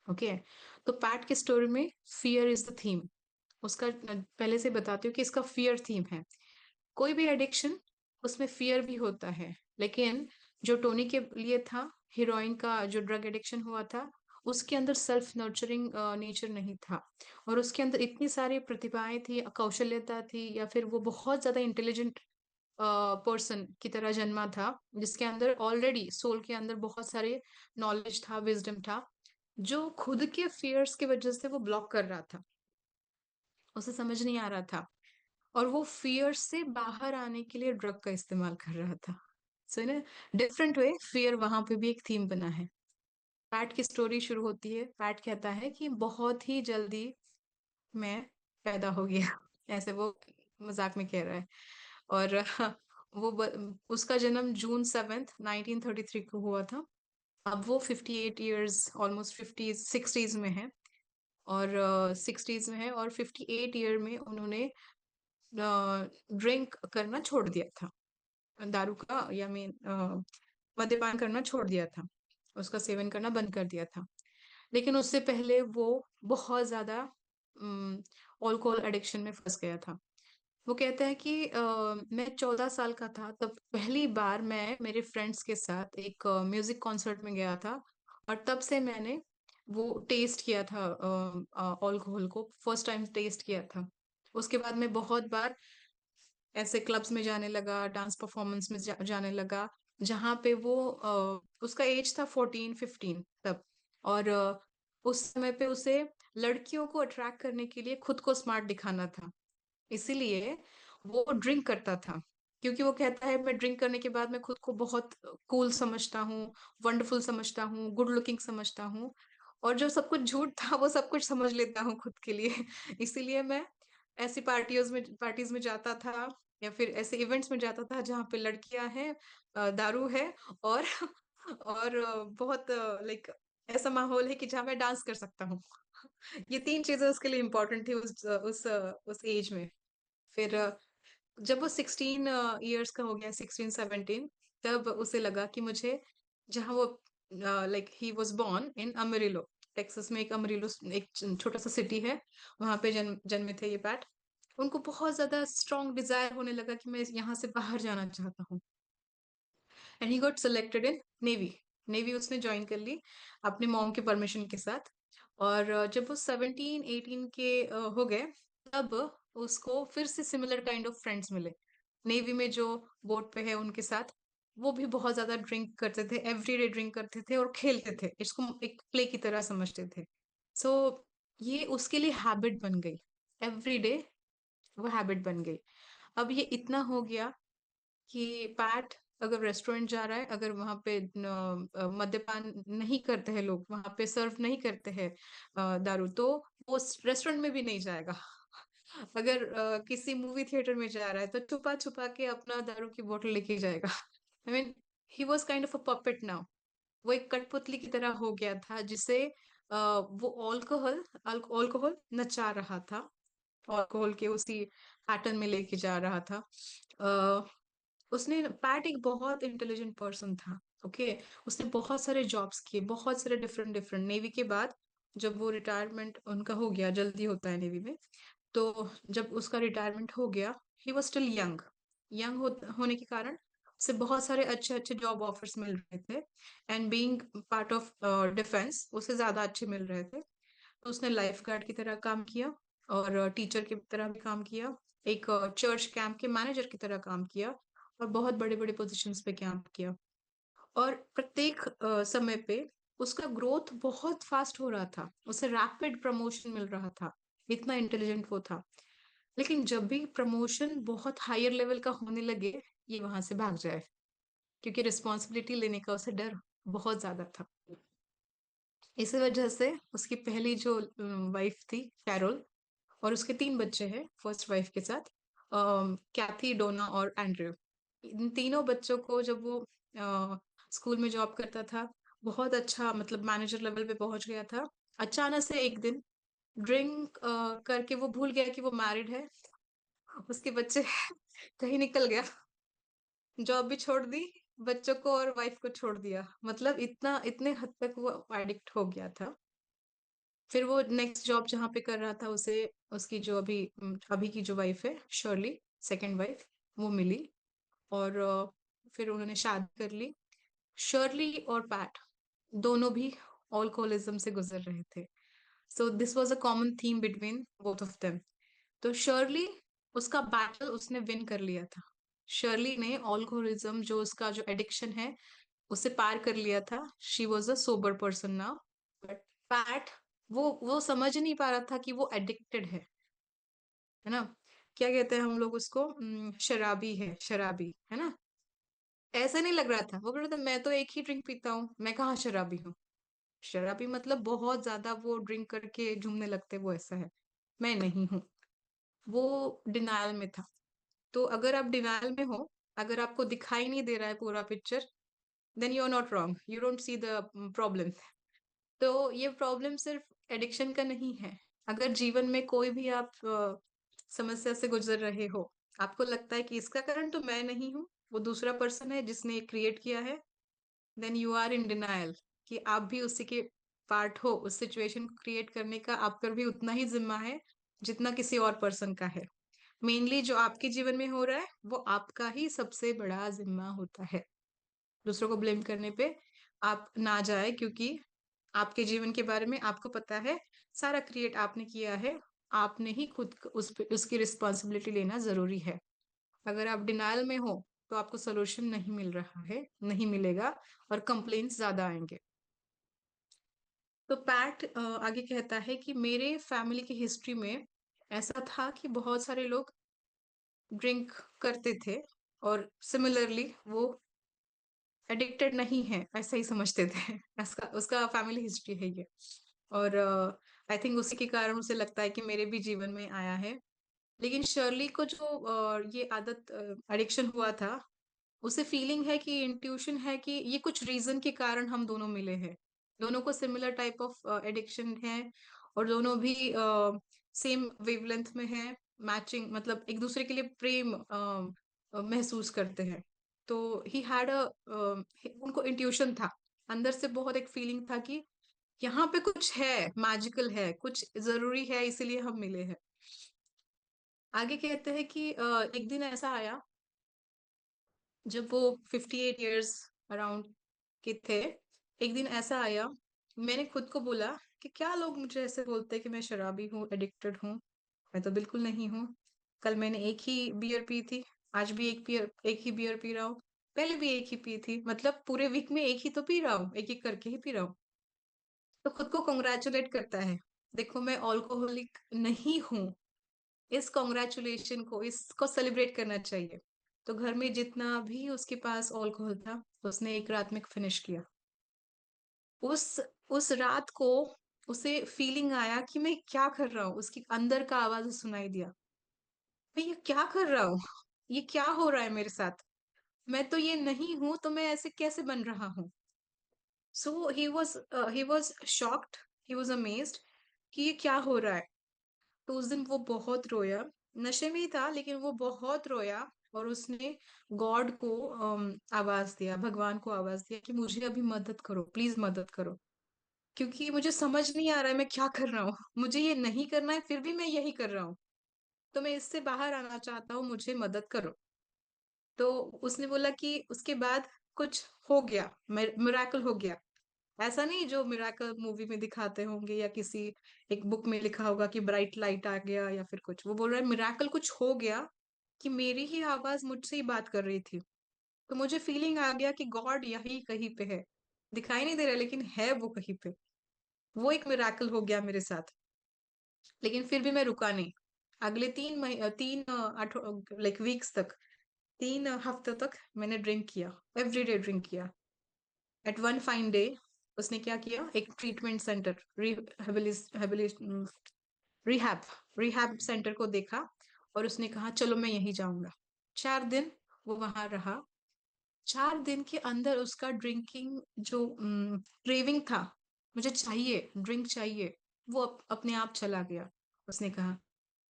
Okay. तो PAT की story में फियर इज द थीम। उसका पहले से बताती हूँ कि इसका फियर थीम है। कोई भी एडिक्शन, उसमें फियर भी होता है। लेकिन जो टोनी के लिए था, हीरोइन का जो ड्रग एडिक्शन हुआ था, उसके अंदर सेल्फ नर्चरिंग नेचर नहीं था। और उसके अंदर इतनी सारी प्रतिभाएं थी, कौशल्यता थी, या फिर वो बहुत ज्यादा इंटेलिजेंट पर्सन की तरह जन्मा था, जिसके अंदर ऑलरेडी सोल के अंदर बहुत सारे नॉलेज था, विजडम था, जो खुद के फियर्स की वजह से वो ब्लॉक कर रहा था। उसे समझ नहीं आ रहा था, और वो फियर से बाहर आने के लिए ड्रग का इस्तेमाल कर रहा था। सो इन डिफरेंट वे फियर वहां पे भी एक थीम बना है। पैट की स्टोरी शुरू होती है, पैट कहता है कि बहुत ही जल्दी मैं पैदा हो गया। ऐसे वो मजाक में कह रहा है। और उसका जन्म जून 7 1933 को हुआ था। अब वो 58 ईयर्स, ऑलमोस्ट 50 60s में है। और 60s में है, और 58 ईयर में उन्होंने ड्रिंक करना छोड़ दिया था। दारू का या मीन मद्यपान करना छोड़ दिया था। उसका सेवन करना बंद कर दिया था। लेकिन उससे पहले वो बहुत ज्यादा अल्कोहल एडिक्शन में फंस गया था। वो कहता है कि मैं 14 साल का था तब पहली बार मैं मेरे फ्रेंड्स के साथ एक म्यूजिक कॉन्सर्ट में गया था। और तब से मैंने वो टेस्ट किया था, अल्कोहल को फर्स्ट टाइम टेस्ट किया था। उसके बाद मैं बहुत बार ऐसे क्लब्स में जाने लगा, डांस परफॉर्मेंस में जाने लगा, जहाँ पे वो उसका एज था 14 15 तब। और उस समय पे उसे लड़कियों को अट्रैक्ट करने के लिए खुद को स्मार्ट दिखाना था। इसीलिए वो ड्रिंक करता था, क्योंकि वो कहता है मैं ड्रिंक करने के बाद मैं खुद को बहुत कूल समझता हूँ, वंडरफुल समझता हूँ, गुड लुकिंग समझता हूँ। और जो सब कुछ झूठ था वो सब कुछ समझ लेता हूँ खुद के लिए। इसीलिए मैं ऐसी पार्टीज में जाता था, या फिर ऐसे इवेंट्स में जाता था जहाँ पे लड़कियां हैं, दारू है, और और बहुत लाइक ऐसा माहौल है कि जहाँ मैं डांस कर सकता हूँ। ये तीन चीजें उसके लिए इम्पोर्टेंट थी उस एज में। फिर जब वो 16 ईयर्स का हो गया, 16 17, तब उसे लगा कि मुझे, जहाँ वो like he was born in Amarillo, Texas में। एक अमरीलो एक छोटा सा सिटी है, वहां पे जन्मे थे ये पैट। उनको बहुत ज्यादा स्ट्रॉन्ग डिजायर होने लगा कि मैं यहाँ से बाहर जाना चाहता हूँ। And he got selected in navy. Navy उसने ज्वाइन कर ली अपने मॉम के परमिशन के साथ। और जब वो 17 18 के हो गए, तब उसको फिर से सिमिलर काइंड ऑफ फ्रेंड्स मिले नेवी में, जो बोट पे है उनके साथ। वो भी बहुत ज्यादा ड्रिंक करते थे, एवरीडे ड्रिंक करते थे और खेलते थे, इसको एक प्ले की तरह समझते थे। सो ये उसके लिए हैबिट बन गई, एवरीडे वो हैबिट बन गई। अब ये इतना हो गया कि पैट अगर रेस्टोरेंट जा रहा है, अगर वहां पे मद्यपान नहीं करते हैं लोग, वहां पे सर्व नहीं करते हैं दारू, तो वो रेस्टोरेंट में भी नहीं जाएगा। अगर किसी मूवी थिएटर में जा रहा है तो छुपा छुपा के अपना दारू की बोतल लेके जाएगा। I mean he was kind of a puppet now. वो एक कठपुतली की तरह हो गया था, जिसे वो अल्कोहल अल्कोहल नचा रहा था, अल्कोहल के उसी पैटर्न में लेके जा रहा था। उसने पैट एक बहुत इंटेलिजेंट पर्सन था। ओके। उसने बहुत सारे जॉब्स किए, बहुत सारे डिफरेंट डिफरेंट। नेवी के बाद जब वो रिटायरमेंट उनका हो गया, जल्दी होता है नेवी में, तो जब उसका रिटायरमेंट हो गया, ही वॉज स्टिल यंग। होने के कारण उसे बहुत सारे अच्छे अच्छे जॉब ऑफर्स मिल रहे थे। And being part of defence उसे ज्यादा अच्छे मिल रहे थे। तो उसने लाइफ गार्ड की तरह काम किया, और टीचर की तरह भी काम किया, एक चर्च कैंप के मैनेजर की तरह काम किया, और बहुत बड़े बड़े पोजीशंस पे काम किया। और प्रत्येक समय पे उसका ग्रोथ बहुत फास्ट हो रहा था, उसे रैपिड प्रमोशन मिल रहा था, इतना इंटेलिजेंट वो था। लेकिन जब भी प्रमोशन बहुत हायर लेवल का होने लगे, ये वहां से भाग जाए, क्योंकि रिस्पॉन्सिबिलिटी लेने का उसे डर बहुत ज्यादा था। इसी वजह से उसकी पहली जो वाइफ थी, कैरोल, और उसके 3 बच्चे हैं फर्स्ट वाइफ के साथ, कैथी, डोना और एंड्रयू। इन तीनों बच्चों को जब वो स्कूल में जॉब करता था, बहुत अच्छा मतलब मैनेजर लेवल पे पहुंच गया था, अचानक से एक दिन ड्रिंक करके वो भूल गया कि वो मैरिड है। उसके बच्चे कहीं निकल गया, जॉब भी छोड़ दी, बच्चों को और वाइफ को छोड़ दिया। मतलब इतना इतने हद तक वो एडिक्ट हो गया था। फिर वो नेक्स्ट जॉब जहाँ पे कर रहा था उसे, उसकी जो अभी की जो वाइफ है शर्ली, सेकंड वाइफ, वो मिली। और फिर उन्होंने शादी कर ली। शर्ली और पैट दोनों भी अल्कोहलिज्म से गुजर रहे थे। So this was a common theme between both of them. तो शर्ली, उसका बैटल उसने विन कर लिया था। शर्ली ने अल्कोहलिज्म, जो उसका जो एडिक्शन है, उसे पार कर लिया था। She was a sober person now. But PAT, वो समझ नहीं पा रहा था कि वो एडिक्टेड है ना। क्या कहते हैं हम लोग उसको, शराबी है, शराबी है ना। ऐसा नहीं लग रहा था, वो बोल रहा था मैं तो एक ही ड्रिंक पीता हूँ, मैं कहाँ शराबी हूँ। शराबी मतलब बहुत ज्यादा वो ड्रिंक करके झूमने लगते, वो ऐसा है। मैं नहीं हूँ। वो डिनायल में था। तो अगर आप डिनायल में हो, अगर आपको दिखाई नहीं दे रहा है पूरा picture, then you are not wrong, you don't see the problem. तो ये प्रॉब्लम सिर्फ एडिक्शन का नहीं है। अगर जीवन में कोई भी आप समस्या से गुजर रहे हो, आपको लगता है कि इसका कारण तो मैं नहीं हूँ, वो दूसरा पर्सन है जिसने क्रिएट किया है, then you are in denial, कि आप भी उसी के पार्ट हो। उस सिचुएशन को क्रिएट करने का आप पर भी उतना ही जिम्मा है जितना किसी और पर्सन का है। मेनली जो आपके जीवन में हो रहा है वो आपका ही सबसे बड़ा जिम्मा होता है। दूसरों को ब्लेम करने पे आप ना जाए, क्योंकि आपके जीवन के बारे में आपको पता है, सारा क्रिएट आपने किया है। आपने ही खुद उसकी रिस्पॉन्सिबिलिटी लेना जरूरी है। अगर आप डिनायल में हो तो आपको सोल्यूशन नहीं मिल रहा है, नहीं मिलेगा, और कंप्लेन्स ज्यादा आएंगे। तो पैट आगे कहता है कि मेरे फैमिली की हिस्ट्री में ऐसा था कि बहुत सारे लोग ड्रिंक करते थे, और सिमिलरली वो एडिक्टेड नहीं है, ऐसा ही समझते थे। उसका उसका फैमिली हिस्ट्री है ये। और आई थिंक उसी के कारण उसे लगता है कि मेरे भी जीवन में आया है। लेकिन शर्ली को जो ये आदत, एडिक्शन हुआ था, उसे फीलिंग है कि, इंट्यूशन है कि ये कुछ रीजन के कारण हम दोनों मिले हैं। दोनों को सिमिलर टाइप ऑफ एडिक्शन है, और दोनों भी सेम वेवलेंथ में है। मैचिंग मतलब एक दूसरे के लिए प्रेम महसूस करते हैं। तो ही हैड अ, उनको इंट्यूशन था, अंदर से बहुत एक फीलिंग था कि यहाँ पे कुछ है, मैजिकल है, कुछ जरूरी है, इसीलिए हम मिले हैं। आगे कहते हैं कि एक दिन ऐसा आया जब वो 58 ईयर्स अराउंड के थे। एक दिन ऐसा आया, मैंने खुद को बोला कि क्या लोग मुझे ऐसे बोलते हैं कि मैं शराबी हूँ, एडिक्टेड हूँ। मैं तो बिल्कुल नहीं हूँ। कल मैंने एक ही बियर पी थी, आज भी एक ही बियर पी रहा हूँ। पहले भी एक ही पी थी, मतलब पूरे वीक में एक ही तो पी रहा हूँ, एक एक करके ही पी रहा हूँ। तो खुद को कॉन्ग्रेचुलेट करता है, देखो मैं अल्कोहलिक नहीं हूँ। इस कॉन्ग्रेचुलेशन को, इसको सेलिब्रेट करना चाहिए। तो घर में जितना भी उसके पास अल्कोहल था, उसने एक रात में फिनिश किया। उस उस रात को उसे फीलिंग आया कि मैं क्या कर रहा हूँ, उसकी अंदर का आवाज सुनाई दिया, मैं ये क्या कर रहा हूँ, ये क्या हो रहा है मेरे साथ, मैं तो ये नहीं हूं, तो मैं ऐसे कैसे बन रहा हूँ। So he was shocked, he was amazed कि ये क्या हो रहा है। तो उस दिन वो बहुत रोया, नशे में ही था लेकिन वो बहुत रोया। और उसने गॉड को आवाज दिया, भगवान को आवाज दिया कि मुझे अभी मदद करो, प्लीज मदद करो, क्योंकि मुझे समझ नहीं आ रहा है मैं क्या कर रहा हूँ। मुझे ये नहीं करना है, फिर भी मैं यही कर रहा हूँ। तो मैं इससे बाहर आना चाहता हूँ, मुझे मदद करो। तो उसने बोला कि उसके बाद कुछ हो गया, मिराकल हो गया। ऐसा नहीं जो मिराकल मूवी में दिखाते होंगे या किसी एक बुक में लिखा होगा कि ब्राइट लाइट आ गया या फिर कुछ, वो बोल रहा है मिराकल कुछ हो गया, कि मेरी ही आवाज मुझसे ही बात कर रही थी। तो मुझे फीलिंग आ गया कि गॉड यही कहीं पे है, दिखाई नहीं दे रहा लेकिन है वो कहीं पे। वो एक मिराकल हो गया मेरे साथ। लेकिन फिर भी मैं रुका नहीं। अगले 3 वीक्स तक, 3 हफ्ते तक मैंने ड्रिंक किया, एवरीडे ड्रिंक किया। एट वन फाइन डे उसने क्या किया, एक treatment centre, rehab rehab centre को देखा, और उसने कहा चलो मैं यही जाऊंगा। 4 दिन वो वहां रहा। 4 दिन के अंदर उसका ड्रिंकिंग जो क्रेविंग था, मुझे चाहिए, ड्रिंक चाहिए, वो अपने आप चला गया। उसने कहा,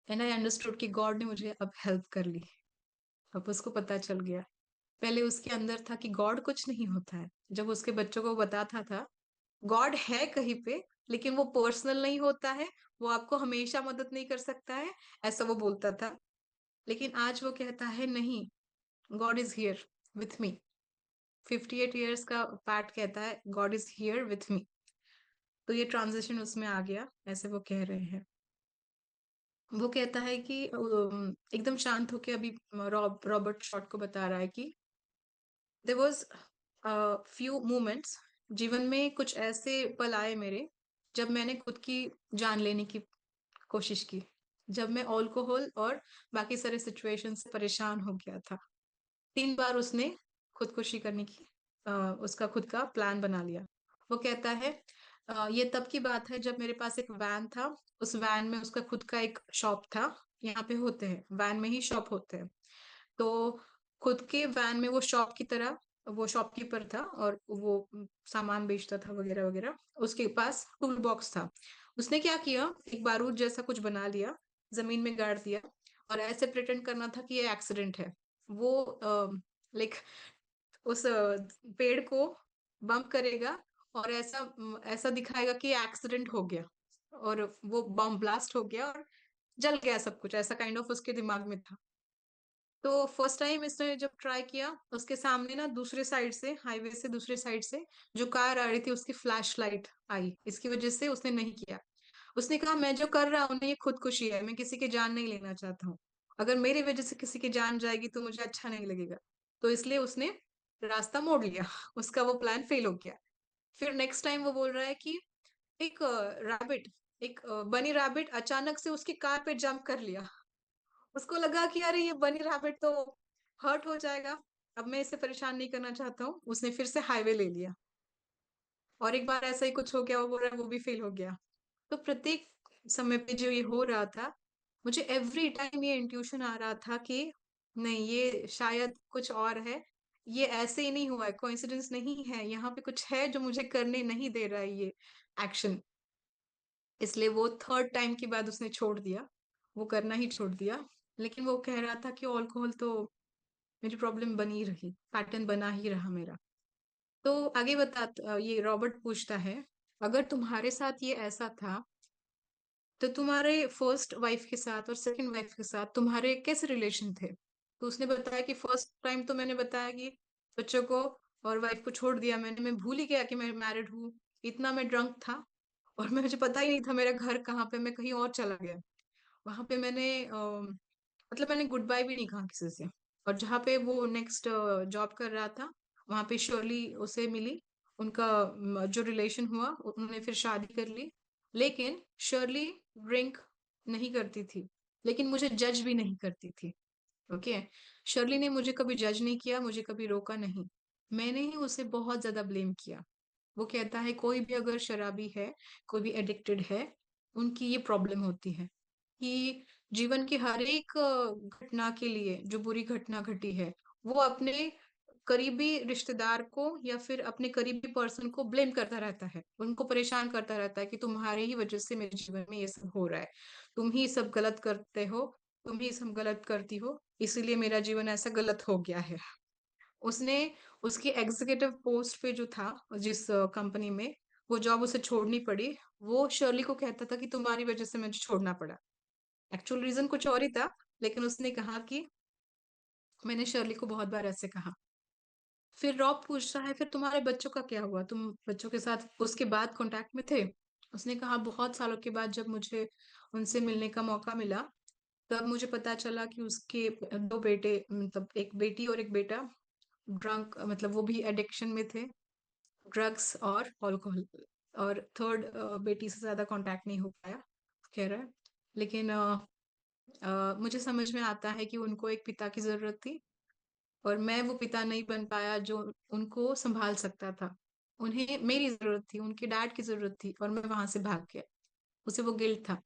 एंड आई अंडरस्टूड कि गॉड ने मुझे अब हेल्प कर ली। अब उसको पता चल गया। पहले उसके अंदर था कि गॉड कुछ नहीं होता है, जब उसके बच्चों को बताता था गॉड है कहीं पे, लेकिन वो पर्सनल नहीं होता है, वो आपको हमेशा मदद नहीं कर सकता है, ऐसा वो बोलता था। लेकिन आज वो कहता है नहीं, God is here with me. 58 years का पैट कहता है God is here with me. तो ये ट्रांजिशन उसमें आ गया, ऐसे वो कह रहे हैं। वो कहता है कि एकदम शांत होके अभी रॉबर्ट शॉर्ट को बता रहा है कि देयर वाज फ्यू मोमेंट्स, जीवन में कुछ ऐसे पल आए मेरे जब मैंने खुद की जान लेने की कोशिश की, जब मैं अल्कोहल और बाकी सारे सिचुएशन से परेशान हो गया था। 3 बार उसने खुदकुशी करने की उसका खुद का प्लान बना लिया। वो कहता है ये तब की बात है जब मेरे पास एक वैन था, उस वैन में उसका खुद का एक शॉप था। यहाँ पे होते हैं, वैन में ही शॉप होते हैं। तो खुद के वैन में वो शॉप की तरह, वो शॉपकीपर था और वो सामान बेचता था वगैरह वगैरह। उसके पास टूल बॉक्स था। उसने क्या किया, एक बारूद जैसा कुछ बना लिया, जमीन में गाड़ दिया और ऐसे प्रिटेंड करना था कि ये एक्सीडेंट है। वो लाइक उस पेड़ को बम्प करेगा और ऐसा दिखाएगा कि एक्सीडेंट हो गया और वो बम ब्लास्ट हो गया और जल गया सब कुछ, ऐसा काइंड ऑफ उसके दिमाग में था। तो फर्स्ट टाइम इसने जब ट्राई किया, उसके सामने ना दूसरे साइड से, हाईवे से दूसरे साइड से जो कार आ रही थी उसकी फ्लैश लाइट आई, इसकी वजह से उसने नहीं किया। उसने कहा मैं जो कर रहा हूँ ना ये खुदकुशी है, मैं किसी की जान नहीं लेना चाहता हूँ। अगर मेरी वजह से किसी की जान जाएगी तो मुझे अच्छा नहीं लगेगा। तो इसलिए उसने रास्ता मोड़ लिया उसका वो प्लान फेल हो गया। फिर नेक्स्ट टाइम वो बोल रहा है कि एक रैबिट, एक बनी रैबिट अचानक से उसकी कार पे जंप कर लिया। उसको लगा कि अरे ये बनी रैबिट तो हर्ट हो जाएगा, अब मैं इसे परेशान नहीं करना चाहता हूँ, उसने फिर से हाईवे ले लिया। और एक बार ऐसा ही कुछ हो गया, वो बोल रहा है वो भी फेल हो गया। तो प्रत्येक समय पे जो ये हो रहा था, मुझे एवरी टाइम ये इंट्यूशन आ रहा था कि नहीं, ये शायद कुछ और है, ये ऐसे ही नहीं हुआ है, कोइंसिडेंस नहीं है, यहाँ पे कुछ है जो मुझे करने नहीं दे रहा है ये एक्शन। इसलिए वो थर्ड टाइम के बाद उसने छोड़ दिया, वो करना ही छोड़ दिया। लेकिन वो कह रहा था कि अल्कोहल तो मेरी प्रॉब्लम बनी रही, पैटर्न बना ही रहा मेरा। तो आगे ये रॉबर्ट पूछता है, अगर तुम्हारे साथ ये ऐसा था तो तुम्हारे फर्स्ट वाइफ के साथ और सेकंड वाइफ के साथ तुम्हारे कैसे रिलेशन थे? तो उसने बताया कि फर्स्ट टाइम तो मैंने बताया कि बच्चों को और वाइफ को छोड़ दिया मैंने, मैं भूल ही गया कि मैं मैरिड हूँ। इतना मैं ड्रंक था और मुझे पता ही नहीं था मेरा घर कहाँ पे, मैं कहीं और चला गया। वहां पे मतलब मैंने गुड बाय भी नहीं कहा किसी से। और जहाँ पे वो नेक्स्ट जॉब कर रहा था, वहां पे शर्ली उसे मिली। उनका जो रिलेशन हुआ, उन्होंने फिर शादी कर ली। लेकिन शर्ली ड्रिंक नहीं करती थी, लेकिन मुझे जज भी नहीं करती थी। ओके, शर्ली ने मुझे कभी जज नहीं किया, मुझे कभी रोका नहीं। मैंने ही उसे बहुत ज्यादा ब्लेम किया। वो कहता है कोई भी अगर शराबी है, कोई भी एडिक्टेड है, उनकी ये प्रॉब्लम होती है कि जीवन की हर एक घटना के लिए जो बुरी घटना घटी है, वो अपने करीबी रिश्तेदार को या फिर अपने करीबी पर्सन को ब्लेम करता रहता है, उनको परेशान करता रहता है कि तुम्हारे ही वजह से मेरे जीवन में ये सब हो रहा है, तुम ही सब गलत करते हो, तुम ही सब गलत करती हो, इसीलिए मेरा जीवन ऐसा गलत हो गया है। उसने उसकी एग्जीक्यूटिव पोस्ट पे जो था, जिस कंपनी में वो जॉब उसे छोड़नी पड़ी, वो शर्ली को कहता था कि तुम्हारी वजह से मुझे छोड़ना पड़ा। एक्चुअल रीजन कुछ और ही था, लेकिन उसने कहा कि मैंने शर्ली को बहुत बार ऐसे कहा। फिर रॉब पूछ रहा है फिर तुम्हारे बच्चों का क्या हुआ, तुम बच्चों के साथ उसके बाद कांटेक्ट में थे? उसने कहा बहुत सालों के बाद जब मुझे उनसे मिलने का मौका मिला, तब मुझे पता चला कि उसके 2 बेटे, मतलब एक बेटी और एक बेटा, ड्रंक, मतलब वो भी एडिक्शन में थे, ड्रग्स और अल्कोहल। और थर्ड बेटी से ज्यादा कांटेक्ट नहीं हो पाया, कह रहा है। लेकिन मुझे समझ में आता है कि उनको एक पिता की जरूरत थी और मैं वो पिता नहीं बन पाया जो उनको संभाल सकता था। उन्हें मेरी जरूरत थी, उनके डैड की जरूरत थी और मैं वहां से भाग गया। उसे वो गिल्ट था।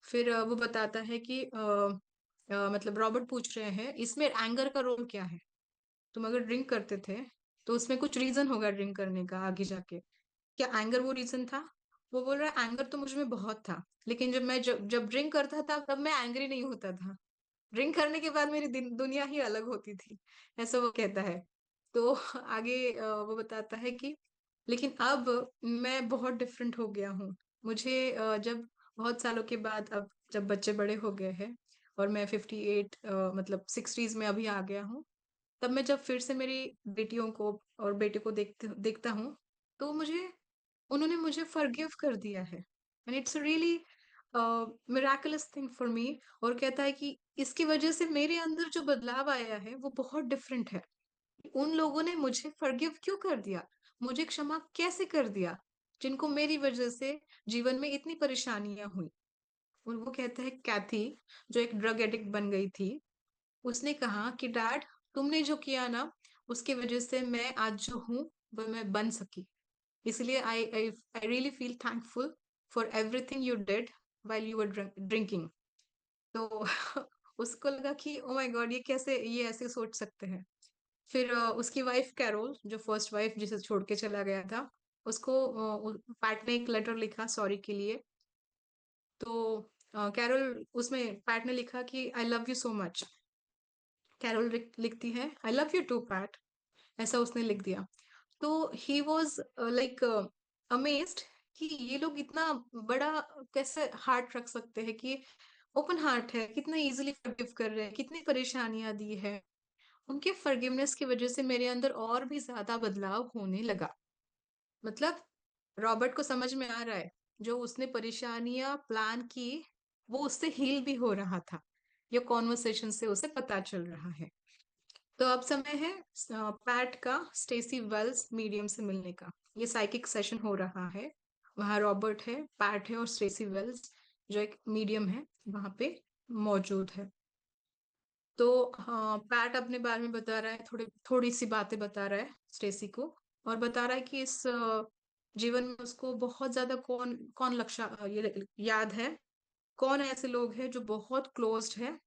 फिर वो बताता है कि मतलब रॉबर्ट पूछ रहे हैं इसमें एंगर का रोल क्या है? तुम अगर ड्रिंक करते थे तो उसमें कुछ रीजन होगा ड्रिंक करने का आगे जाके, क्या एंगर वो रीजन था? वो बोल रहा है एंगर तो मुझ में बहुत था, लेकिन जब जब ड्रिंक करता था तब मैं एंग्री नहीं होता था। ड्रिंक करने के बाद मेरी दुनिया ही अलग होती थी, ऐसा वो कहता है। तो आगे वो बताता है कि लेकिन अब मैं बहुत डिफरेंट हो गया हूँ। मुझे जब बहुत सालों के बाद, अब जब बच्चे बड़े हो गए हैं और मैं 58 मतलब 60s में अभी आ गया हूँ, तब मैं जब फिर से मेरी बेटियों को और बेटे को देखता हूँ, तो मुझे उन्होंने मुझे फॉरगिव कर दिया है। And it's really miraculous thing for me. और कहता है कि इसकी वजह से मेरे अंदर जो बदलाव आया है वो बहुत डिफरेंट है। उन लोगों ने मुझे फॉरगिव क्यों कर दिया, मुझे क्षमा कैसे कर दिया, जिनको मेरी वजह से जीवन में इतनी परेशानियां हुई। और वो कहता है कैथी, जो एक ड्रग एडिक्ट बन गई थी, उसने कहा कि डैड, तुमने जो किया ना, उसकी वजह से मैं आज जो हूँ वो मैं बन सकी। इसलिए I really feel thankful for everything you did while you were drinking. तो उसको लगा कि ओ माय गॉड, ये ऐसे सोच सकते हैं। फिर उसकी वाइफ कैरोल, जो फर्स्ट वाइफ जिसे छोड़ के चला गया था, उसको पैट ने एक लेटर लिखा सॉरी के लिए। तो कैरोल, उसमें पैट ने लिखा कि I love you so much. Carol लिखती है I love you too Pat, ऐसा उसने लिख दिया। तो ही वॉज लाइक अमेज्ड कि ये लोग इतना बड़ा कैसे हार्ट रख सकते हैं, कि ओपन हार्ट है, कितना इजीली फॉरगिव कर रहे हैं, कितनी परेशानियां दी है। उनके फॉरगिवनेस की वजह से मेरे अंदर और भी ज्यादा बदलाव होने लगा। मतलब रॉबर्ट को समझ में आ रहा है, जो उसने परेशानियां प्लान की वो उससे हील भी हो रहा था, ये कॉन्वर्सेशन से उसे पता चल रहा है। तो अब समय है पैट का स्टेसी वेल्स मीडियम से मिलने का। ये साइकिक सेशन हो रहा है। वहाँ रॉबर्ट है, पैट है और स्टेसी वेल्स, जो एक मीडियम है, वहाँ पे मौजूद है। तो हाँ, पैट अपने बारे में बता रहा है, थोड़ी सी बातें बता रहा है स्टेसी को। और बता रहा है कि इस जीवन में उसको बहुत ज्यादा कौन कौन ये याद है, कौन ऐसे लोग हैं जो बहुत क्लोज्ड है।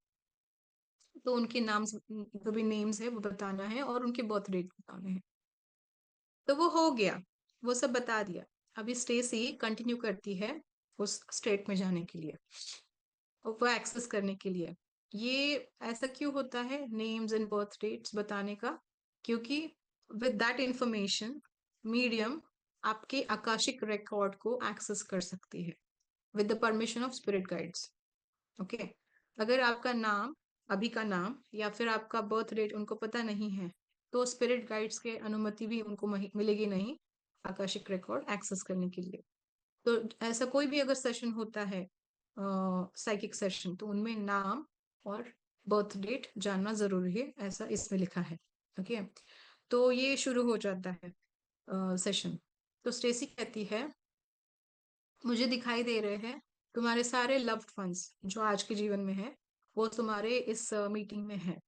तो उनके नाम, जो भी नेम्स है वो बताना है और उनके बर्थ डेट बताने हैं। तो वो हो गया, वो सब बता दिया। अभी स्टेसी कंटिन्यू करती है उस स्टेट में जाने के लिए, और वो एक्सेस करने के लिए। ये ऐसा क्यों होता है नेम्स एंड बर्थ डेट्स बताने का? क्योंकि विद दैट इंफॉर्मेशन मीडियम आपके आकाशिक रिकॉर्ड को एक्सेस कर सकती है with the permission of spirit guides. Okay, अगर आपका नाम, अभी का नाम या फिर आपका बर्थ डेट उनको पता नहीं है, तो स्पिरिट गाइड्स के अनुमति भी उनको मिलेगी नहीं आकाशिक रिकॉर्ड एक्सेस करने के लिए। तो ऐसा कोई भी अगर सेशन होता है, साइकिक सेशन, तो उनमें नाम और बर्थ डेट जानना जरूरी है, ऐसा इसमें लिखा है। ओके, तो ये शुरू हो जाता है सेशन। तो स्टेसी कहती है, मुझे दिखाई दे रहे हैं तुम्हारे सारे लव्ड वंस जो आज के जीवन में है, वो तुम्हारे इस मीटिंग में है।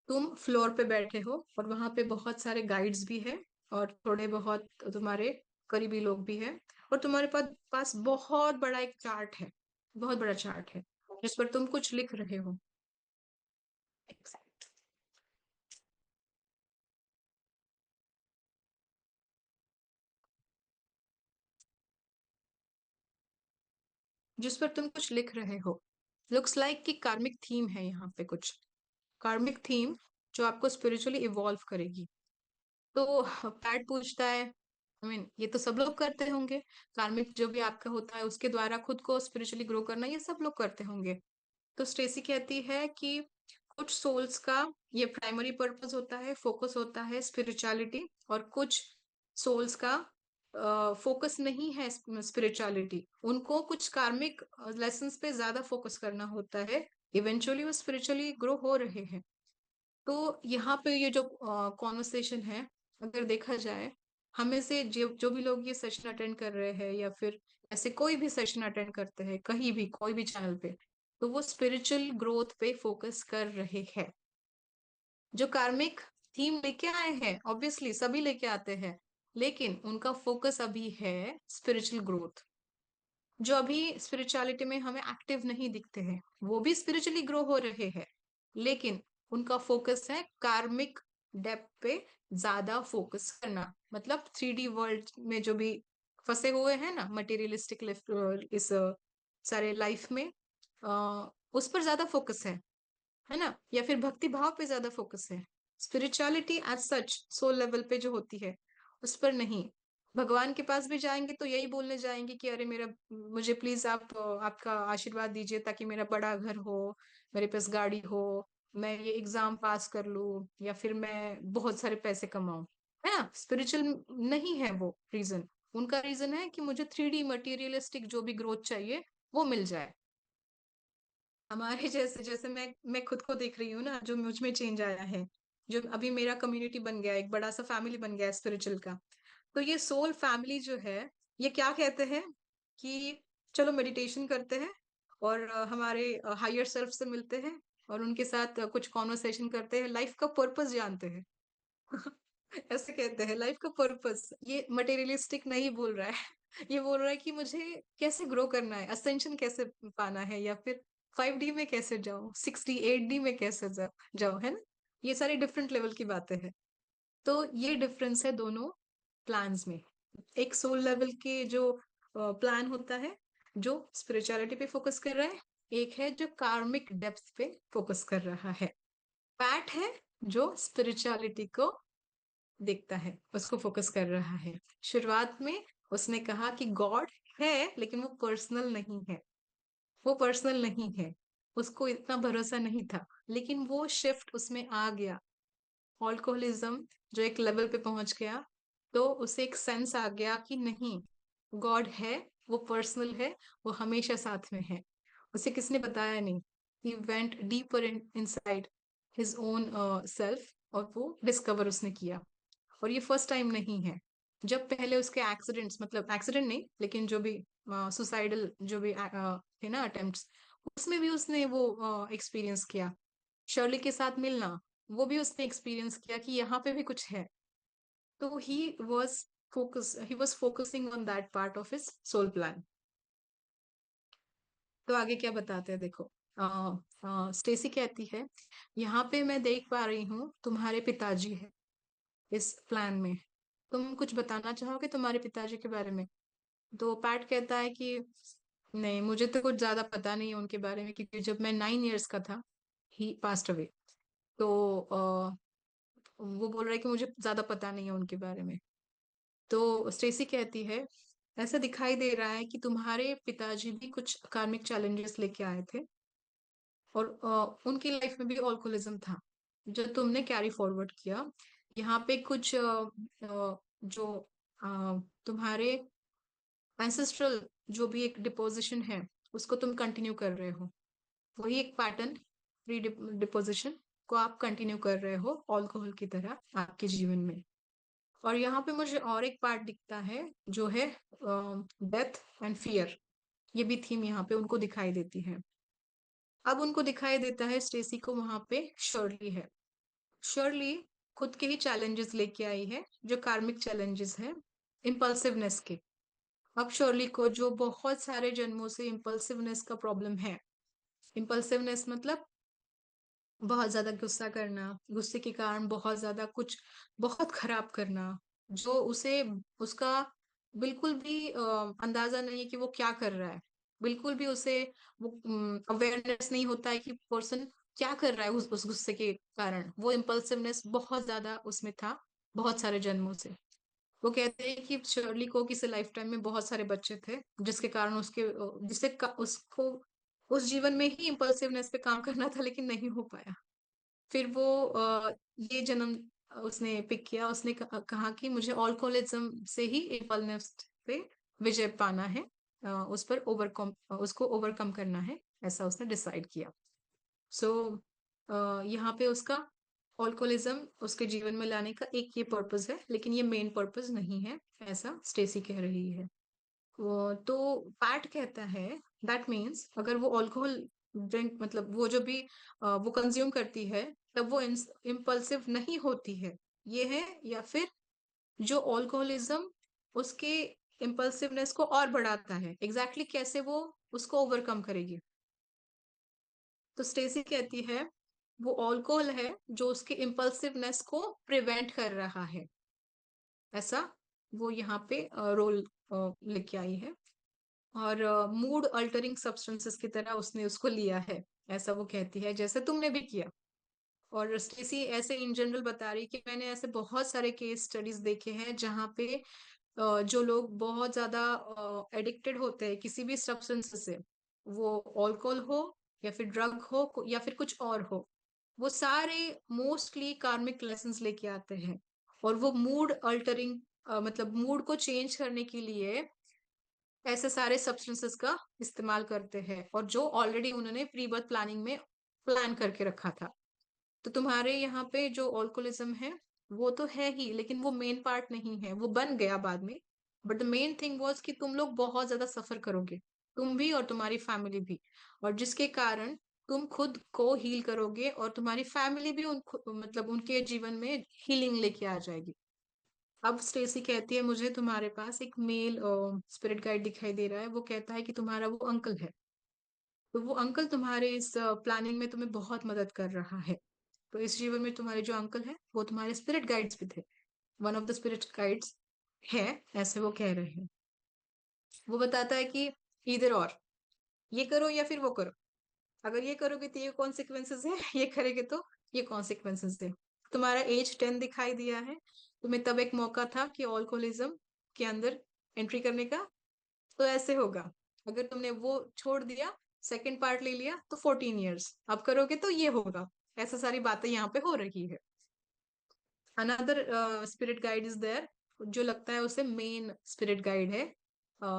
तुम फ्लोर पे बैठे हो और वहां पे बहुत सारे गाइड्स भी है, और थोड़े बहुत तुम्हारे करीबी लोग भी है। और तुम्हारे पास बहुत बड़ा एक चार्ट है, बहुत बड़ा चार्ट है, जिस पर तुम कुछ लिख रहे हो। Exact. जिस पर तुम कुछ लिख रहे हो। लुक्स लाइक कि कार्मिक थीम है यहाँ पे, कुछ कार्मिक थीम जो आपको स्पिरिचुअली इवॉल्व करेगी। तो पैट पूछता है, आई मीन ये तो सब लोग करते होंगे, कार्मिक जो भी आपका होता है उसके द्वारा खुद को स्पिरिचुअली ग्रो करना, ये सब लोग करते होंगे। तो स्टेसी कहती है कि कुछ सोल्स का ये प्राइमरी पर्पस होता है, फोकस होता है स्पिरिचुअलिटी, और कुछ सोल्स का फोकस नहीं है स्पिरिचुअलिटी, उनको कुछ कार्मिक लेसन्स पे ज्यादा फोकस करना होता है। इवेंचुअली वो स्पिरिचुअली ग्रो हो रहे हैं। तो यहाँ पे ये जो कॉन्वर्सेशन है, अगर देखा जाए, हमें से जो भी लोग ये सेशन अटेंड कर रहे हैं या फिर ऐसे कोई भी सेशन अटेंड करते हैं कहीं भी कोई भी चैनल पे, तो वो स्पिरिचुअल ग्रोथ पे फोकस कर रहे हैं। जो कार्मिक थीम लेके आए हैं, ऑब्वियसली सभी लेके आते हैं, लेकिन उनका फोकस अभी है स्पिरिचुअल ग्रोथ। जो अभी स्पिरिचुअलिटी में हमें एक्टिव नहीं दिखते हैं, वो भी स्पिरिचुअली ग्रो हो रहे हैं, लेकिन उनका फोकस है कार्मिक डेप्थ पे ज्यादा फोकस करना। मतलब 3D वर्ल्ड में जो भी फंसे हुए हैं ना, मटेरियलिस्टिक इस सारे लाइफ में, उस पर ज्यादा फोकस है ना, या फिर भक्ति भाव पे ज्यादा फोकस है। Spirituality as such soul level पे जो होती है, उस पर नहीं। भगवान के पास भी जाएंगे तो यही बोलने जाएंगे कि अरे मेरा, मुझे प्लीज आप आपका आशीर्वाद दीजिए ताकि मेरा बड़ा घर हो, मेरे पास गाड़ी हो, मैं ये एग्जाम पास कर लूं, या फिर मैं बहुत सारे पैसे कमाऊं। है ना, स्पिरिचुअल नहीं है वो रीजन। उनका रीजन है कि मुझे 3D मटेरियलिस्टिक जो भी ग्रोथ चाहिए वो मिल जाए। हमारे जैसे, जैसे मैं खुद को देख रही हूँ ना, जो मुझ में चेंज आया है, जो अभी मेरा कम्युनिटी बन गया, एक बड़ा सा फैमिली बन गया स्पिरिचुअल का। तो ये सोल फैमिली जो है, ये क्या कहते हैं कि चलो मेडिटेशन करते हैं और हमारे हायर सेल्फ से मिलते हैं और उनके साथ कुछ कॉन्वर्सेशन करते हैं, लाइफ का पर्पस जानते हैं। ऐसे कहते हैं लाइफ का पर्पस। ये मटेरियलिस्टिक नहीं बोल रहा है। ये बोल रहा है कि मुझे कैसे ग्रो करना है, असेंशन कैसे पाना है, या फिर 5D में कैसे जाऊं, 6D 8D में कैसे जाऊं, है ना। ये सारी डिफरेंट लेवल की बातें हैं। तो ये डिफरेंस है दोनों प्लान्स में। एक सोल लेवल के जो प्लान होता है जो स्पिरिचुअलिटी पे फोकस कर रहा है, एक है जो कार्मिक डेप्थ पे फोकस कर रहा है। पैट है जो स्पिरिचुअलिटी को देखता है, उसको फोकस कर रहा है। शुरुआत में उसने कहा कि गॉड है लेकिन वो पर्सनल नहीं है, वो पर्सनल नहीं है, उसको इतना भरोसा नहीं था। लेकिन वो शिफ्ट उसमें आ गया, अल्कोहलिज्म जो एक लेवल पे पहुंच गया, तो उसे एक सेंस आ गया कि नहीं, गॉड है, वो पर्सनल है, वो हमेशा साथ में है। उसे किसने बताया नहीं। He went deeper inside his own self, और वो डिस्कवर उसने किया। और ये फर्स्ट टाइम नहीं है। जब पहले उसके एक्सीडेंट्स, मतलब एक्सीडेंट नहीं लेकिन जो भी सुसाइडल जो भी थे ना अटेम्प्ट्स, उसमें भी उसने वो एक्सपीरियंस किया। शर्ली के साथ मिलना, वो भी उसने एक्सपीरियंस किया कि यहाँ पे भी कुछ है। तो he was focusing on that part of his soul plan. तो आगे क्या बताते हैं देखो। स्टेसी कहती है, यहाँ पे मैं देख पा रही हूँ तुम्हारे पिताजी है इस प्लान में, तुम कुछ बताना चाहोगे तुम्हारे पिताजी के बारे में। तो पैट कहता है कि नहीं, मुझे तो कुछ ज्यादा पता नहीं है उनके बारे में, क्योंकि जब मैं 9 इयर्स का था ही पास्ट अवे। तो वो बोल रहा है कि मुझे ज्यादा पता नहीं है उनके बारे में। तो स्टेसी कहती है, ऐसा दिखाई दे रहा है कि तुम्हारे पिताजी भी कुछ कार्मिक चैलेंजेस लेके आए थे, और उनकी लाइफ में भी अल्कोहलिज्म था जो तुमने कैरी फॉरवर्ड किया। यहाँ पे कुछ जो तुम्हारे एंसेस्ट्रल जो भी एक डिपोजिशन है, उसको तुम कंटिन्यू कर रहे हो। वही एक पैटर्न, प्री डिपोजिशन को आप कंटिन्यू कर रहे हो अल्कोहल की तरह आपके जीवन में। और यहाँ पे मुझे और एक पार्ट दिखता है जो है डेथ एंड फियर। ये भी थीम यहाँ पे उनको दिखाई देती है। अब उनको दिखाई देता है स्टेसी को वहां पे शर्ली है। शर्ली खुद के ही चैलेंजेस लेके आई है, जो कार्मिक चैलेंजेस है इम्पल्सिवनेस के। अब शर्ली को जो बहुत सारे जन्मों से इम्पल्सिवनेस का प्रॉब्लम है, इम्पल्सिवनेस मतलब बहुत ज्यादा गुस्सा करना, गुस्से के कारण बहुत ज्यादा कुछ बहुत खराब करना, जो उसे उसका बिल्कुल भी अंदाजा नहीं है कि वो क्या कर रहा है। बिल्कुल भी उसे वो अवेयरनेस नहीं होता है कि पर्सन क्या कर रहा है उस गुस्से के कारण। वो इम्पल्सिवनेस बहुत ज्यादा उसमें था, बहुत सारे जन्मों से। वो कहते हैं कि शर्ली को किसी लाइफ टाइम में बहुत सारे बच्चे थे, जिसके कारण उसको उस जीवन में ही इम्पल्सिवनेस पे काम करना था लेकिन नहीं हो पाया। फिर वो ये जन्म उसने पिक किया। उसने कहा कि मुझे अल्कोहलिज्म से ही इम्पल्सिवनेस पे विजय पाना है, उस पर ओवरकम, उसको ओवरकम करना है, ऐसा उसने डिसाइड किया। सो यहाँ पे उसका अल्कोहलिज्म उसके जीवन में लाने का एक ये पर्पस है, लेकिन ये मेन पर्पस नहीं है, ऐसा स्टेसी कह रही है। तो पैट कहता है दैट मीन्स अगर वो अल्कोहल ड्रिंक, मतलब वो जो भी वो कंज्यूम करती है, तब वो इम्पल्सिव नहीं होती है। ये है, या फिर जो अल्कोहलिज्म उसके इम्पल्सिवनेस को और बढ़ाता है, एग्जैक्टली कैसे वो उसको ओवरकम करेगी। तो स्टेसी कहती है वो अल्कोहल है जो उसके इम्पल्सिवनेस को प्रिवेंट कर रहा है, ऐसा वो यहाँ पे रोल लेके आई है। और मूड अल्टरिंग सब्सटेंसेस की तरह उसने उसको लिया है, ऐसा वो कहती है, जैसे तुमने भी किया। और स्टेसी ऐसे इन जनरल बता रही कि मैंने ऐसे बहुत सारे केस स्टडीज देखे हैं जहाँ पे जो लोग बहुत ज्यादा एडिक्टेड होते हैं किसी भी सब्सटेंस से, वो अल्कोहल हो या फिर ड्रग हो या फिर कुछ और हो, वो सारे मोस्टली कार्मिक लेसन्स लेके आते हैं। और वो मूड अल्टरिंग, मतलब मूड को चेंज करने के लिए ऐसे सारे सब्सटेंसेस का इस्तेमाल करते हैं, और जो ऑलरेडी उन्होंने प्री बर्थ प्लानिंग में प्लान करके रखा था। तो तुम्हारे यहाँ पे जो अल्कोहलिज्म है वो तो है ही, लेकिन वो मेन पार्ट नहीं है, वो बन गया बाद में। But the main thing was कि तुम लोग बहुत ज्यादा सफर करोगे, तुम भी और तुम्हारी फैमिली भी, और जिसके कारण तुम खुद को हील करोगे और तुम्हारी फैमिली भी मतलब उनके जीवन में हीलिंग लेके आ जाएगी। अब स्टेसी कहती है, मुझे तुम्हारे पास एक मेल स्पिरिट गाइड दिखाई दे रहा है, वो कहता है कि तुम्हारा वो अंकल है। तो वो अंकल तुम्हारे इस प्लानिंग में तुम्हें बहुत मदद कर रहा है। तो इस जीवन में तुम्हारे जो अंकल है वो तुम्हारे स्पिरिट गाइड्स भी थे, one of the spirit guides है, ऐसे वो कह रहे हैं। वो बताता है कि इधर और ये करो या फिर वो करो, अगर ये करोगे तो ये कॉन्सिक्वेंसेस है, ये करेंगे तो ये कॉन्सिक्वेंसेस है। तुम्हारा एज 10 दिखाई दिया है, तुम्हें तब एक मौका था कि अल्कोहलिज्म के अंदर एंट्री करने का, तो ऐसे होगा। अगर तुमने वो छोड़ दिया, सेकंड पार्ट ले लिया, तो 14 ईयर्स अब करोगे तो ये होगा। ऐसा सारी बातें यहाँ पे हो रही है। Another spirit guide is there, जो लगता है उसे मेन स्पिरिट गाइड है,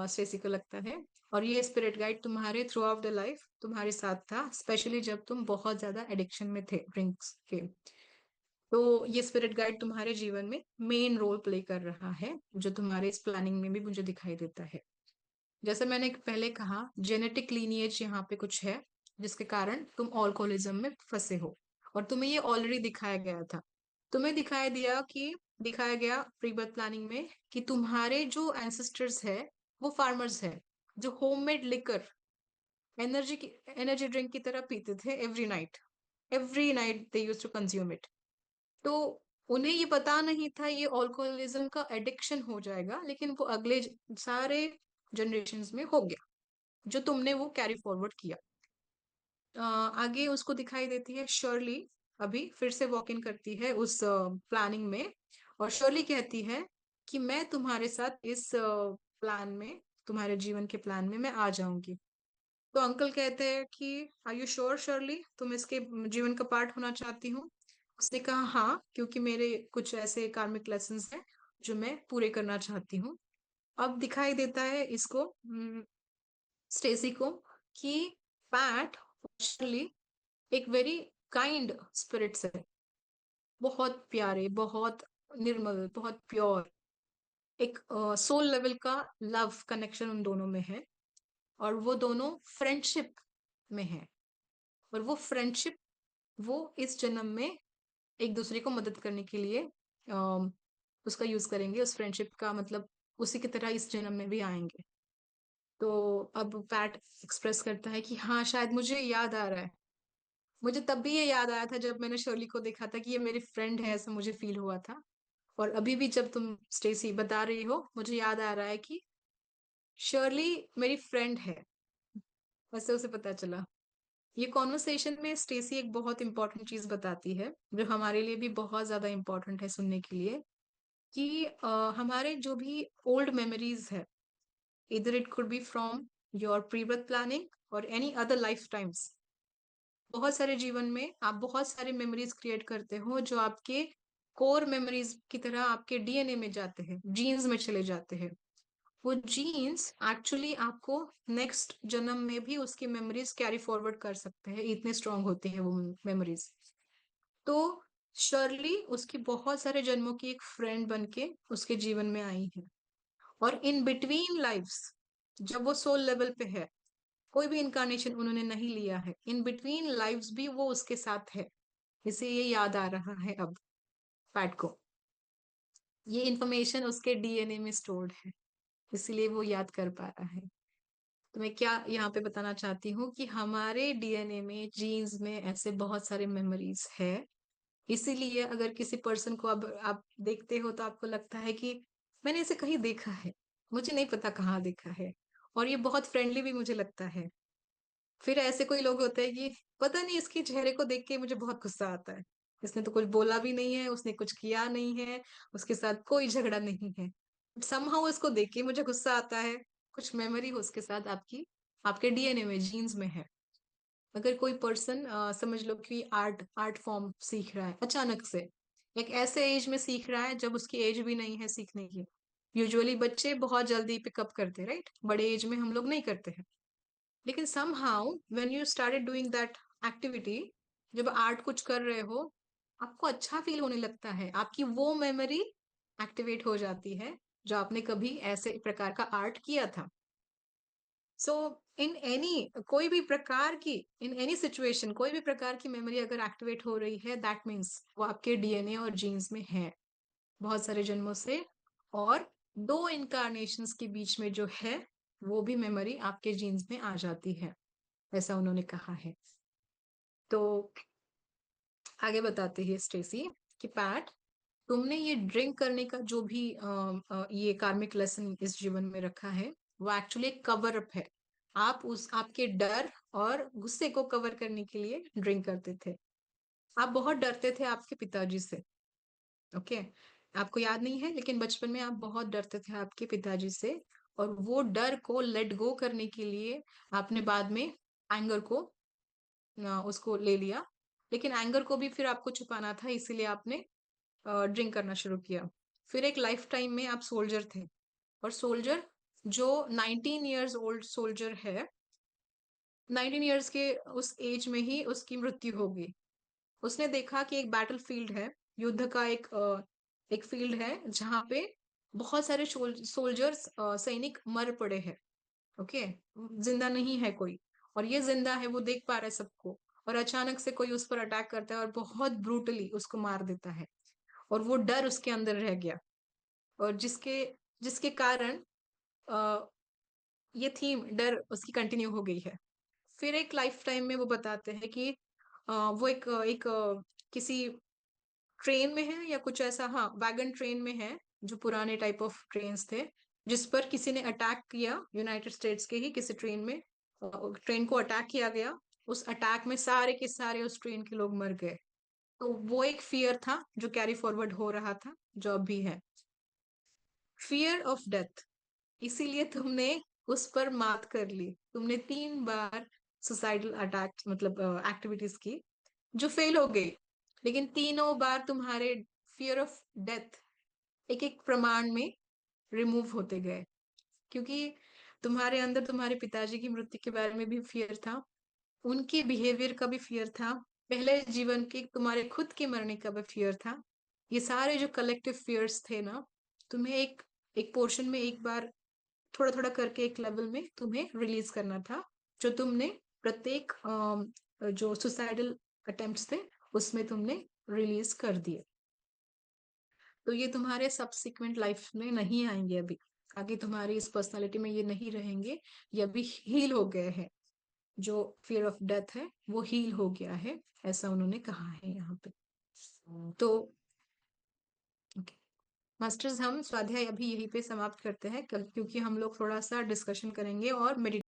स्टेसी को लगता है। और ये स्पिरिट गाइड तुम्हारे थ्रू आउट द लाइफ तुम्हारे साथ था, स्पेशली जब तुम बहुत ज्यादा एडिक्शन में थे ड्रिंक्स के। तो ये स्पिरिट गाइड तुम्हारे जीवन में मेन रोल प्ले कर रहा है, जो तुम्हारे इस प्लानिंग में भी मुझे दिखाई देता है। जैसे मैंने पहले कहा, जेनेटिक लीनिएज यहाँ पे कुछ है जिसके कारण तुम अल्कोहलिज्म में फंसे हो, और तुम्हें ये ऑलरेडी दिखाया गया था। तुम्हें दिखाया गया प्री बर्थ प्लानिंग में कि तुम्हारे जो एंसेस्टर्स है वो फार्मर्स है, जो होममेड लिकर एनर्जी ड्रिंक की तरह पीते थे every night they use to consume it. तो उन्हें ये पता नहीं था ये अल्कोहलिज्म का एडिक्शन हो जाएगा, लेकिन वो अगले सारे जनरेशन्स में हो गया, जो तुमने वो कैरी फॉरवर्ड किया। आगे उसको दिखाई देती है शर्ली, अभी फिर से वॉक इन करती है उस प्लानिंग में, और शर्ली कहती है कि मैं तुम्हारे साथ इस प्लान में, तुम्हारे जीवन के प्लान में मैं आ जाऊंगी। तो अंकल कहते हैं कि आर यू श्योर शर्ली, तुम इसके जीवन का पार्ट होना चाहती हो? उसने कहा हाँ, क्योंकि मेरे कुछ ऐसे कार्मिक लेसन्स हैं जो मैं पूरे करना चाहती हूँ। अब दिखाई देता है इसको, स्टेसी को, कि पैट शर्ली एक वेरी काइंड स्पिरिट्स है, बहुत प्यारे, बहुत निर्मल, बहुत प्योर, एक सोल लेवल का लव कनेक्शन उन दोनों में है। और वो दोनों फ्रेंडशिप में है, और वो फ्रेंडशिप वो इस जन्म में एक दूसरे को मदद करने के लिए उसका यूज करेंगे, उस फ्रेंडशिप का मतलब उसी की तरह इस जन्म में भी आएंगे। तो अब पैट एक्सप्रेस करता है कि हाँ, शायद मुझे याद आ रहा है, मुझे तब भी ये याद आया था जब मैंने शर्ली को देखा था कि ये मेरी फ्रेंड है, ऐसा मुझे फील हुआ था। और अभी भी जब तुम स्टेसी बता रही हो, मुझे याद आ रहा है कि शर्ली मेरी फ्रेंड है, वैसे उसे पता चला। ये कॉन्वर्सेशन में स्टेसी एक बहुत इंपॉर्टेंट चीज बताती है, जो हमारे लिए भी बहुत ज्यादा इंपॉर्टेंट है सुनने के लिए, कि हमारे जो भी ओल्ड मेमोरीज है, इधर it could be from your pre birth planning और एनी अदर लाइफ टाइम्स। बहुत सारे जीवन में आप बहुत सारे मेमोरीज क्रिएट करते हो, जो आपके कोर मेमोरीज की तरह आपके डीएनए में जाते हैं, जीन्स में चले जाते हैं। वो जीन्स एक्चुअली आपको नेक्स्ट जन्म में भी उसकी मेमोरीज कैरी फॉरवर्ड कर सकते हैं, इतने स्ट्रांग होते हैं वो मेमोरीज। तो शर्ली उसकी बहुत सारे जन्मों की एक फ्रेंड बन के उसके जीवन में आई है। और इन बिटवीन लाइफ्स, जब वो सोल लेवल पे है, कोई भी इनकारनेशन उन्होंने नहीं लिया है, इन बिटवीन लाइव्स भी वो उसके साथ है, इसे ये याद आ रहा है अब पैट को। ये इंफॉर्मेशन उसके डीएनए में स्टोर्ड है, इसलिए वो याद कर पा रहा है। तो मैं क्या यहाँ पे बताना चाहती हूँ कि हमारे डीएनए में, जीन्स में ऐसे बहुत सारे मेमोरीज है। इसीलिए अगर किसी पर्सन को अब आप देखते हो तो आपको लगता है कि मैंने इसे कहीं देखा है, मुझे नहीं पता कहाँ देखा है, और ये बहुत फ्रेंडली भी मुझे लगता है। फिर ऐसे कोई लोग होते हैं कि पता नहीं, इसके चेहरे को देख के मुझे बहुत गुस्सा आता है, इसने तो कुछ बोला भी नहीं है, उसने कुछ किया नहीं है, उसके साथ कोई झगड़ा नहीं है, समहाउ इसको देख के मुझे गुस्सा आता है। कुछ मेमोरी हो उसके साथ आपकी, आपके डीएनए में, जीन्स में है। अगर कोई पर्सन समझ लो कि आर्ट आर्ट फॉर्म सीख रहा है अचानक से, एक ऐसे एज में सीख रहा है जब उसकी एज भी नहीं है सीखने की। यूजुअली बच्चे बहुत जल्दी पिकअप करते, राइट, बड़े एज में हम लोग नहीं करते हैं। लेकिन somehow when you started doing that activity, जब आर्ट कुछ कर रहे हो, आपको अच्छा फील होने लगता है, आपकी वो मेमोरी एक्टिवेट हो जाती है जो आपने कभी ऐसे प्रकार का आर्ट किया था। सो इन एनी, कोई भी प्रकार की, इन एनी सिचुएशन कोई भी प्रकार की मेमोरी अगर एक्टिवेट हो रही है, दैट मीन्स वो आपके डीएनए और जीन्स में है बहुत सारे जन्मों से। और दो इनकारनेशंस के बीच में जो है वो भी मेमोरी आपके जीन्स में आ जाती है, ऐसा उन्होंने कहा है। तो आगे बताते हैं स्टेसी कि पैट, तुमने ये ड्रिंक करने का जो भी ये कार्मिक लेसन इस जीवन में रखा है, वो एक्चुअली एक कवर अप है। आप उस आपके डर और गुस्से को कवर करने के लिए ड्रिंक करते थे। आप बहुत डरते थे आपके पिताजी से, ओके, आपको याद नहीं है लेकिन बचपन में आप बहुत डरते थे आपके पिताजी से। और वो डर को लेट गो करने के लिए आपने बाद में एंगर को उसको ले लिया। लेकिन एंगर को भी फिर आपको छुपाना था, इसीलिए आपने ड्रिंक करना शुरू किया। फिर एक लाइफ टाइम में आप सोल्जर थे, और सोल्जर जो 19 इयर्स ओल्ड सोल्जर है, 19 इयर्स के उस एज में ही उसकी मृत्यु हो गई। उसने देखा कि एक बैटल फील्ड है, युद्ध का एक फील्ड है जहाँ पे बहुत सारे सोल्जर्स, सैनिक मर पड़े हैं, ओके, जिंदा नहीं है कोई, और ये जिंदा है, वो देख पा रहा है सबको। और अचानक से कोई उस पर अटैक करता है और बहुत ब्रूटली उसको मार देता है। और वो डर उसके अंदर रह गया, और जिसके जिसके कारण अ, ये थीम डर उसकी कंटिन्यू हो गई है। फिर एक लाइफ टाइम में वो बताते हैं कि वो एक किसी ट्रेन में है या कुछ ऐसा, हाँ, वैगन ट्रेन में है, जो पुराने टाइप ऑफ ट्रेन्स थे, जिस पर किसी ने अटैक किया, यूनाइटेड स्टेट्स के ही किसी ट्रेन में ट्रेन को अटैक किया गया। उस अटैक में सारे के सारे उस ट्रेन के लोग मर गए। तो वो एक फियर था जो कैरी फॉरवर्ड हो रहा था, जो अब भी है, फियर ऑफ डेथ। इसीलिए तुमने उस पर मात कर ली, तुमने 3 बार सुसाइडल अटैक मतलब एक्टिविटीज की जो फेल हो गई। लेकिन तीनों बार तुम्हारे फियर ऑफ डेथ एक एक प्रमाण में रिमूव होते गए, क्योंकि तुम्हारे अंदर तुम्हारे पिताजी की मृत्यु के बारे में भी फियर था, उनके बिहेवियर का भी फियर था, पहले जीवन के तुम्हारे खुद के मरने का भी फियर था। ये सारे जो कलेक्टिव फियर्स थे ना, तुम्हें एक एक पोर्शन में एक बार थोड़ा थोड़ा करके एक लेवल में तुम्हें रिलीज करना था, जो तुमने प्रत्येक जो सुसाइडल अटेम्प्ट्स थे उसमें तुमने रिलीज कर दिए। तो ये तुम्हारे सब्सिक्वेंट लाइफ में नहीं आएंगे अभी, आगे तुम्हारी इस पर्सनालिटी में ये नहीं रहेंगे, ये अभी हील हो गए हैं। जो फियर ऑफ डेथ है वो हील हो गया है, ऐसा उन्होंने कहा है यहाँ पे। तो मास्टर्स, हम स्वाध्याय अभी यहीं पे समाप्त करते हैं, क्योंकि हम लोग थोड़ा सा डिस्कशन करेंगे और मेडिटेशन